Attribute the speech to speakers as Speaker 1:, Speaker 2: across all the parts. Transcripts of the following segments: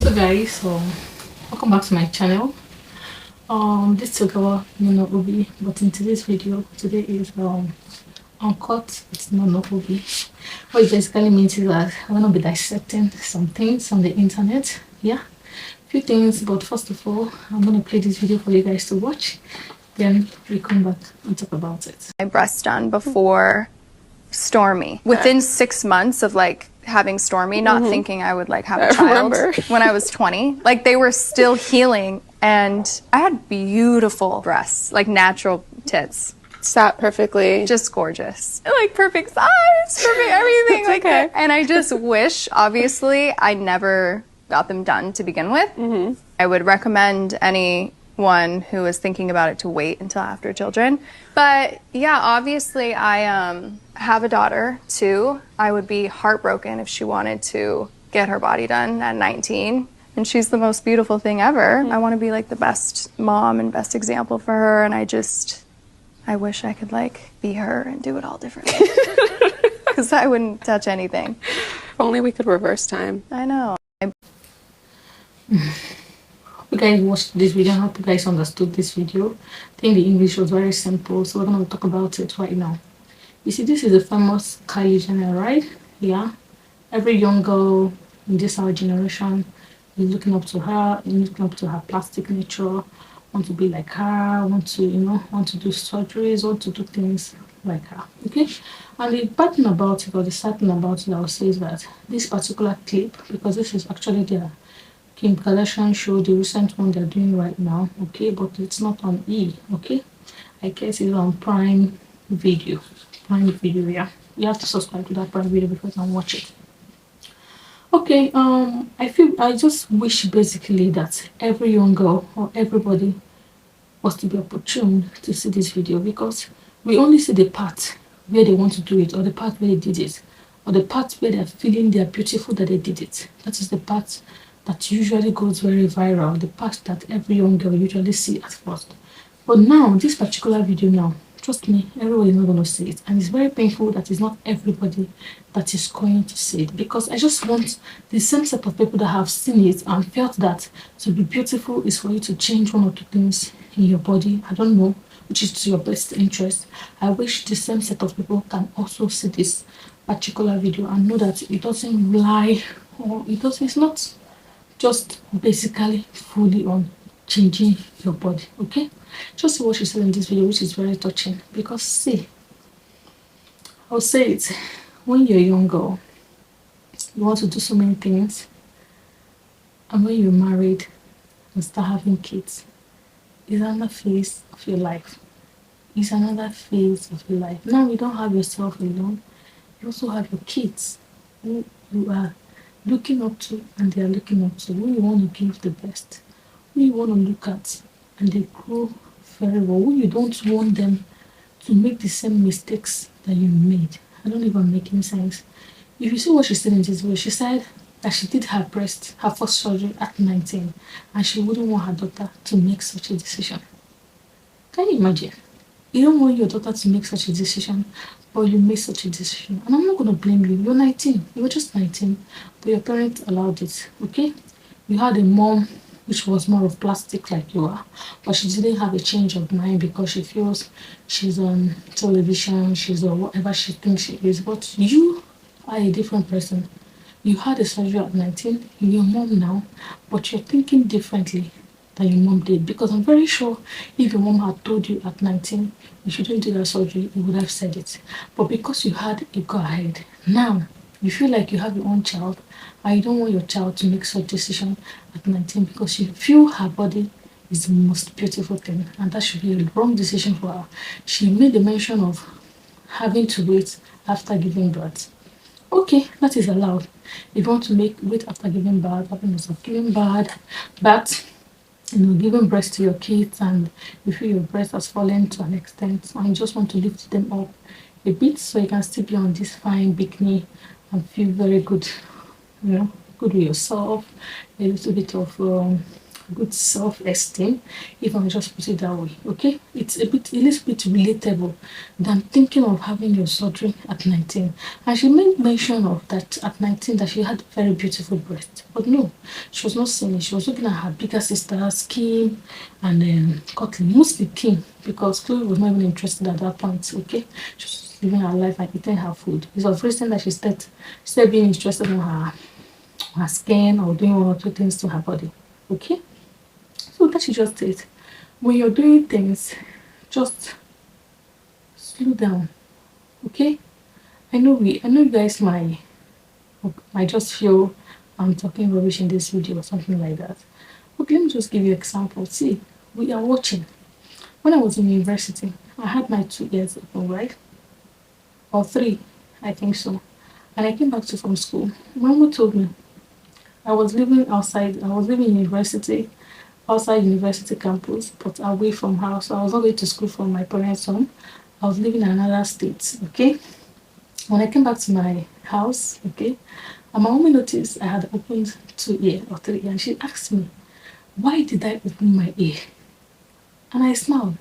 Speaker 1: So guys, welcome back to my channel. This took our Ubi, but in today's video, today is uncut. It's not no Ubi. What it basically means is that I'm gonna be dissecting some things on the internet. Yeah, few things, but first of all, I'm gonna play this video for you guys to watch. Then we come back and talk about it.
Speaker 2: My breast done before Stormi. Within 6 months of like having Stormi, not thinking I would like have a child when I was 20. Like they were still healing and I had beautiful breasts, like natural tits.
Speaker 3: Sat perfectly.
Speaker 2: Just gorgeous. Like perfect size, perfect everything. Like
Speaker 3: okay.
Speaker 2: And I just wish, obviously, I never got them done to begin with. I would recommend anyone who is thinking about it to wait until after children. But yeah, obviously I have a daughter too. I would be heartbroken if she wanted to get her body done at 19. And she's the most beautiful thing ever. I want to be like the best mom and best example for her. And I wish I could like be her and do it all differently. Because I wouldn't touch anything.
Speaker 3: If only we could reverse time.
Speaker 2: I know.
Speaker 1: You guys watched this video. I hope you guys understood this video. I think the English was very simple, so we're gonna talk about it right now. You see, this is a famous Kylie Jenner, right? Yeah, every young girl in this our generation is looking up to her, looking up to her plastic nature, want to be like her, want to do surgeries, want to do things like her. Okay, and the bad thing about it, or the sad thing about it, I would say, is that this particular clip, because this is actually their Kim Kardashian show, the recent one they're doing right now, okay, but it's not on E, okay, I guess it's on Prime Video. Yeah, you have to subscribe to that Prime Video before you can watch it. Okay, I just wish basically that every young girl or everybody was to be opportune to see this video, because we only see the part where they want to do it, or the part where they did it, or the part where they're feeling they're beautiful that they did it. That is the part that usually goes very viral, the part that every young girl usually see at first. But now, this particular video now, trust me, everybody is not going to see it. And it's very painful that it's not everybody that is going to see it. Because I just want the same set of people that have seen it and felt that to be beautiful is for you to change one or two things in your body. I don't know, which is to your best interest. I wish the same set of people can also see this particular video and know that it doesn't lie, or it's not just basically fully on changing your body. Okay, just see what she said in this video, which is very touching. Because see, I'll say it, when you're a young girl, you want to do so many things, and when you're married and start having kids, it's another phase of your life. It's another phase of your life. Now you don't have yourself alone, you also have your kids who you are looking up to, and they are looking up to, who you want to give the best, who you want to look at and they grow very well, who you don't want them to make the same mistakes that you made. I don't even make any sense. If you see what she said in this video, she said that she did her first surgery at 19, and she wouldn't want her daughter to make such a decision. Can you imagine? You don't want your daughter to make such a decision, but you made such a decision. And I'm not going to blame you. You're 19. You were just 19, but your parents allowed it, okay? You had a mom which was more of plastic like you are, but she didn't have a change of mind because she feels she's on television, she's on whatever she thinks she is. But you are a different person. You had a surgery at 19, you're a mom now, but you're thinking differently than your mom did. Because I'm very sure if your mom had told you at 19 you shouldn't do that surgery, you would have said it. But because you had a go ahead, now you feel like you have your own child and you don't want your child to make such decision at 19 because you feel her body is the most beautiful thing, and that should be a wrong decision for her. She made the mention of having to wait after giving birth. Okay, that is allowed. If you want to wait after giving birth, happiness of giving birth, but giving breast to your kids, and you feel your breast has fallen to an extent and you just want to lift them up a bit so you can still be on this fine bikini and feel very good, good with yourself, a little bit of good self-esteem, if I just put it that way. Okay, it's a little bit relatable than thinking of having your surgery at 19. And she made mention of that at 19 that she had very beautiful breasts, but no, she was not seeing it. She was looking at her bigger sister Kim and Kotlin, mostly Kim, because Chloe was not even interested at that point. Okay, she was living her life and eating her food. It was recent that she started being interested in her skin or doing one or two things to her body. Okay, so that she just did. When you're doing things, just slow down. Okay, I know you guys might just feel I'm talking rubbish in this video or something like that. Okay, let me just give you an example. See, we are watching. When I was in university, I had my 2 years open, right? Or 3, I think so. And I came back from school. My mom told me I was living outside. I was living in university, outside university campus, but away from house. So I was not going to school from my parents' home. I was living in another state. Okay. When I came back to my house, okay, and my mom noticed I had opened 2 ear or 3 ear, and she asked me, "Why did I open my ear?" And I smiled.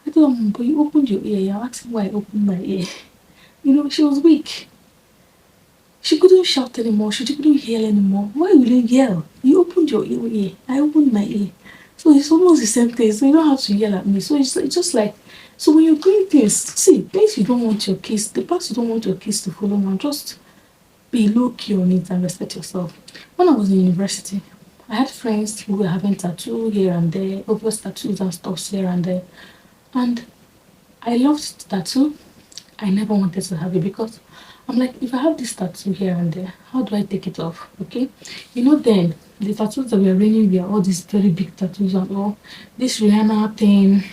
Speaker 1: I told her, "But you opened your ear. You're asking why I opened my ear." You know, she was weak. She couldn't shout anymore. She couldn't yell anymore. Why will you yell? You opened your ear. I opened my ear. So it's almost the same thing. So you don't have to yell at me. So it's just like, so when you're doing things, see, things you don't want your kids, the parts you don't want your kids to follow now, just be low key on it and respect yourself. When I was in university, I had friends who were having tattoos here and there, obvious tattoos and stuff here and there. And I loved tattoo. I never wanted to have it because I'm like, if I have this tattoo here and there, how do I take it off? Okay, you know, then the tattoos that we are raining were all these very big tattoos and all this Rihanna thing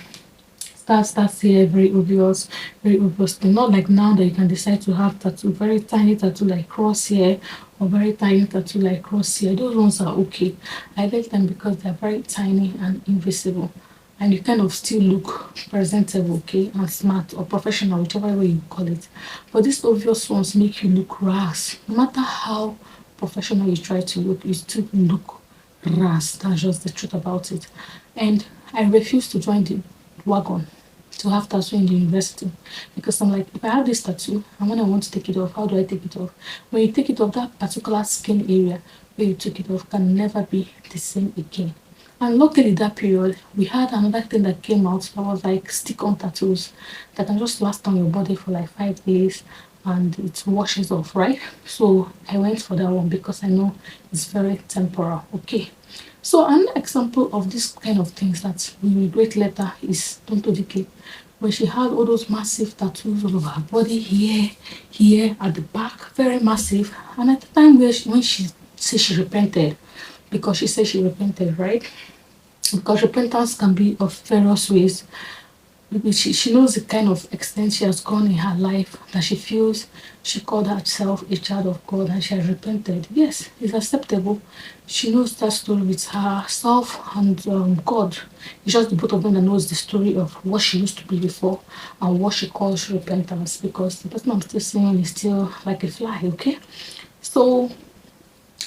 Speaker 1: starts here, very obvious thing. Not like now that you can decide to have tattoo, very tiny tattoo like cross here or very tiny tattoo like cross here. Those ones are okay. I like them because they're very tiny and invisible, and you kind of still look presentable, okay, and smart or professional, whichever way you call it. But these obvious ones make you look rash. No matter how professional you try to look, you still look rash. That's just the truth about it. And I refuse to join the wagon to have tattoo in the university because I'm like, if I have this tattoo and when I want to take it off, how do I take it off? When you take it off, that particular skin area where you took it off can never be the same again. And luckily that period we had another thing that came out that was like stick-on tattoos that can just last on your body for like 5 days and it washes off, right? So I went for that one because I know it's very temporal. Okay, so an example of this kind of things that we regret later is Tonto Dike, where she had all those massive tattoos all over her body, here, at the back, very massive. And at the time when she said she repented, because she said she repented, right? Because repentance can be of various ways. Maybe she knows the kind of extent she has gone in her life that she feels she called herself a child of God and she has repented. Yes, it's acceptable. She knows that story with herself and God. It's just the both of them that knows the story of what she used to be before and what she calls repentance, because the person I'm still seeing is still like a fly, okay? So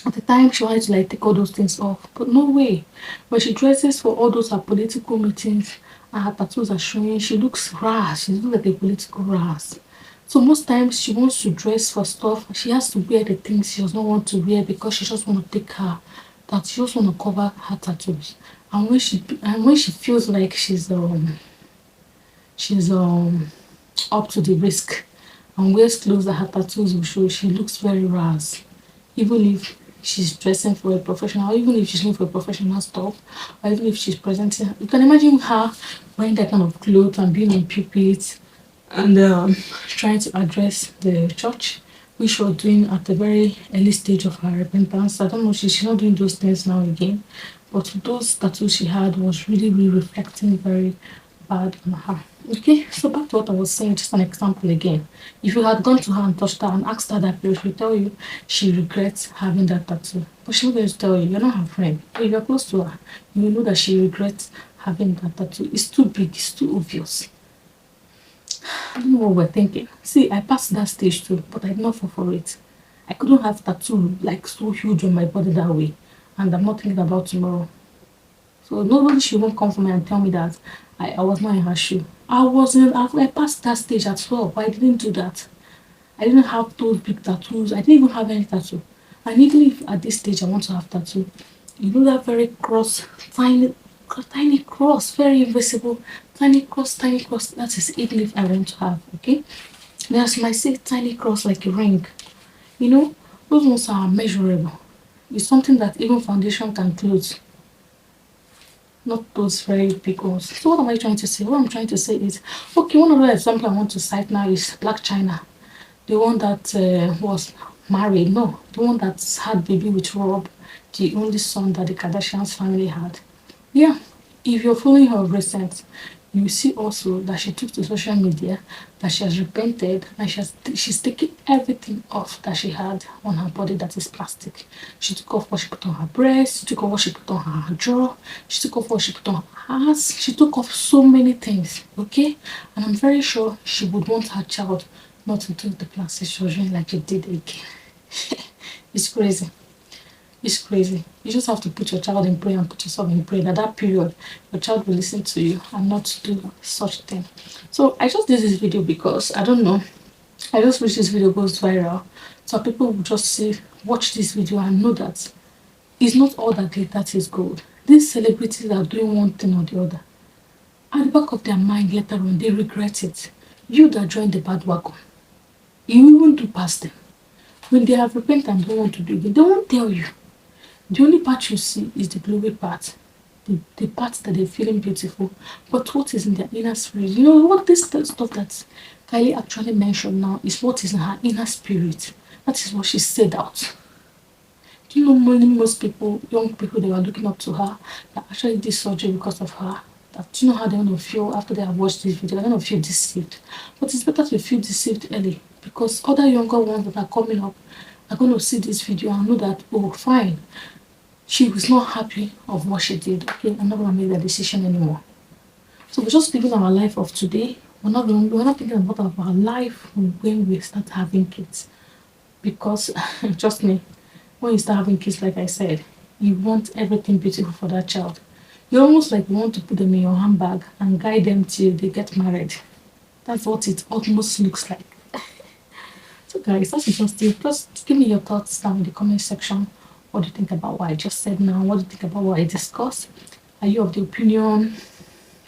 Speaker 1: at the time, she wanted to like take all those things off, but no way. When she dresses for all those her political meetings and her tattoos are showing, she looks rash. She looks like a political rash. So most times she wants to dress for stuff. She has to wear the things she does not want to wear because she just want to take her that she just want to cover her tattoos. And when she feels like she's up to the risk and wears clothes that her tattoos will show, she looks very rash, even if she's dressing for a professional, or even if she's looking for a professional stuff, or even if she's presenting. You can imagine her wearing that kind of clothes and being on pulpit and trying to address the church, which she was doing at a very early stage of her repentance. I don't know, she's not doing those things now again, but those tattoos she had was really, really reflecting very bad on her. Okay, so back to what I was saying, just an example again. If you had gone to her and touched her and asked her that, she would tell you she regrets having that tattoo. But she's not going to tell you, you're not her friend. If you're close to her, you will know that she regrets having that tattoo. It's too big, it's too obvious. I don't know what we're thinking. See, I passed that stage too, but I did not fall for it. I couldn't have tattoo like so huge on my body that way. And I'm not thinking about tomorrow. So nobody should even come for me and tell me that I was not in her shoe. I passed that stage at 12, but I didn't do that. I didn't have those big tattoos. I didn't even have any tattoo. And even if at this stage I want to have tattoo, you know that very cross, tiny cross, very invisible, tiny cross, tiny cross. That is even if I want to have, okay? There's my say tiny cross like a ring. You know, those ones are measurable. It's something that even foundation can close, not those very big ones. So what am I trying to say? What I'm trying to say is, okay, one other example I want to cite now is Black China. The one that was married, no, the one that had baby with Rob, the only son that the Kardashians family had. Yeah, if you're following her recent, you see also that she took to social media, that she has repented, and she's taken everything off that she had on her body that is plastic. She took off what she put on her breast, she took off what she put on her jaw, she took off what she put on her ass, she took off so many things, okay? And I'm very sure she would want her child not to do the plastic surgery like she did again. It's crazy. It's crazy. You just have to put your child in prayer and put yourself in prayer. At that period, your child will listen to you and not do such thing. So I just did this video because I don't know. I just wish this video goes viral so people will just watch this video and know that it's not all that glitters is gold. These celebrities are doing one thing or the other. At the back of their mind later on, they regret it. You that joined the bad wagon, you even do past them. When they have repented and don't want to do it, they won't tell you. The only part you see is the glory part, the part that they're feeling beautiful, but what is in their inner spirit? You know what this stuff that Kylie actually mentioned now is what is in her inner spirit. That is what she said out. Do you know most people, young people, they were looking up to her that actually did surgery because of her? That do you know how they're gonna feel after they have watched this video? They're gonna feel deceived. But it's better to feel deceived early because other younger ones that are coming up are gonna see this video and know that, oh fine, she was not happy of what she did. Okay, I'm not gonna make that decision anymore. So we're just living our life of today. We're not thinking about our life when we start having kids. Because trust me, when you start having kids, like I said, you want everything beautiful for that child. You almost like want to put them in your handbag and guide them till they get married. That's what it almost looks like. So guys, that's just it. Just give me your thoughts down in the comment section. What do you think about what I just said now? What do you think about what I discussed? Are you of the opinion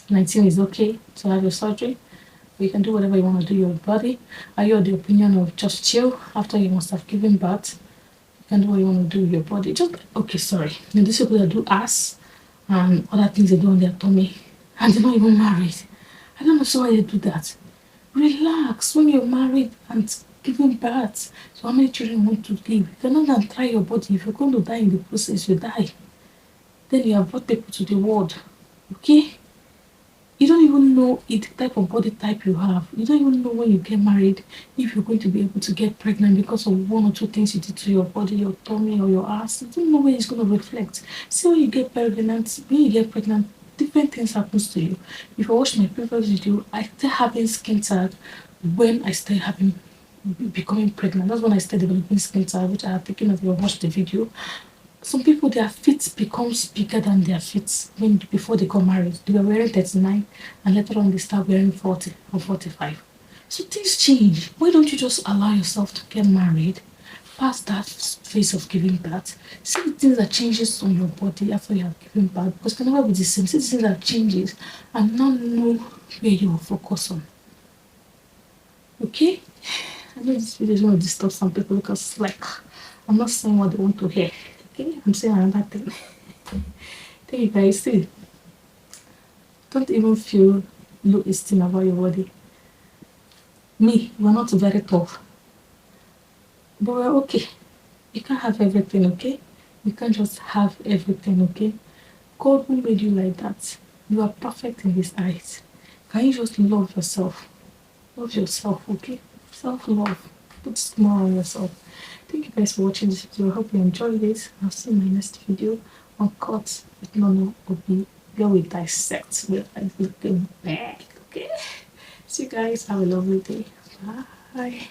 Speaker 1: 19 is okay to have your surgery? Or you can do whatever you want to do your body? Are you of the opinion of just chill after you must have given birth? You can do what you want to do with your body. Just okay, sorry. You know, these people that do ass and other things they do on their tummy and they're not even married. I don't know so why they do that. Relax when you're married and giving birth. So how many children want to live? You cannot go and try your body. If you're going to die in the process, you die. Then you have brought people to the world. Okay? You don't even know the type of body type you have. You don't even know when you get married if you're going to be able to get pregnant because of one or two things you did to your body, your tummy or your ass. You don't know where it's going to reflect. See when you get pregnant, different things happens to you. If you watch my previous video, I started having skin tag when I started becoming pregnant. That's when I started developing skin tag, which I have taken if you watched the video. Some people, their feet becomes bigger than their feet before they got married. They were wearing 39 and later on they start wearing 40 or 45. So things change. Why don't you just allow yourself to get married, past that phase of giving birth, see the things that changes on your body after you have given birth, because it can never be the same. See the things that changes and now know where you will focus on. Okay? I know this video is going to disturb some people because like I'm not saying what they want to hear. Okay, I'm saying another thing. Thank you guys. See, don't even feel low esteem about your body. We're not very tough, but we're okay. You can't have everything, okay? You can't just have everything, okay? God who made you like that. You are perfect in His eyes. Can you just love yourself? Love yourself, okay? Self-love. Put smile on yourself. Thank you guys for watching this video. I hope you enjoyed it. I'll see you in my next video on Cut with Nono Obi, where we dissect with looking back. Okay? See you guys. Have a lovely day. Bye.